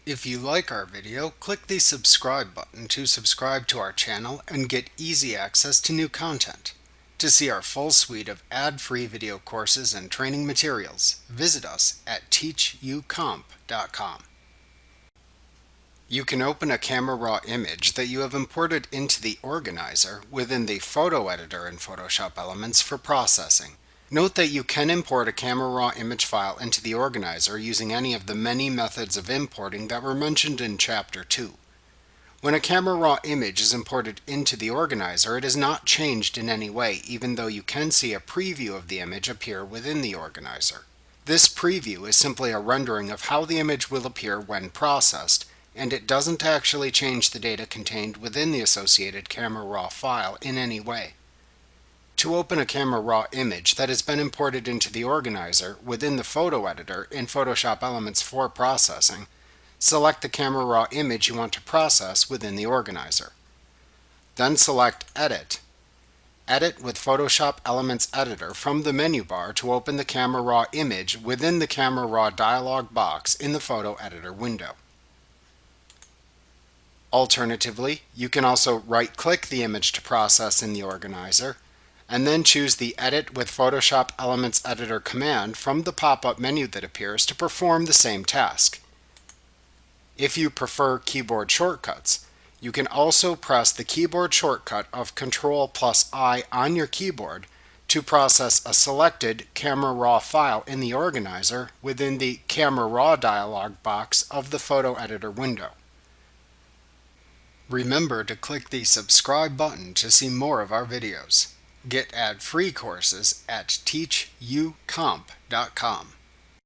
If you like our video, click the subscribe button to subscribe to our channel and get easy access to new content. To see our full suite of ad-free video courses and training materials, visit us at teachucomp.com. You can open a Camera Raw image that you have imported into the organizer within the photo editor in Photoshop Elements for processing. Note that you can import a Camera Raw image file into the organizer using any of the many methods of importing that were mentioned in Chapter 2. When a Camera Raw image is imported into the organizer, it is not changed in any way, even though you can see a preview of the image appear within the organizer. This preview is simply a rendering of how the image will appear when processed, and it doesn't actually change the data contained within the associated Camera Raw file in any way. To open a Camera Raw image that has been imported into the organizer within the photo editor in Photoshop Elements for processing, select the Camera Raw image you want to process within the organizer. Then select Edit. Edit with Photoshop Elements Editor from the menu bar to open the Camera Raw image within the Camera Raw dialog box in the Photo Editor window. Alternatively, you can also right-click the image to process in the organizer, and then choose the Edit with Photoshop Elements Editor command from the pop-up menu that appears to perform the same task. If you prefer keyboard shortcuts, you can also press the keyboard shortcut of Ctrl+I on your keyboard to process a selected Camera Raw file in the organizer within the Camera Raw dialog box of the Photo Editor window. Remember to click the subscribe button to see more of our videos. Get ad-free courses at teachucomp.com.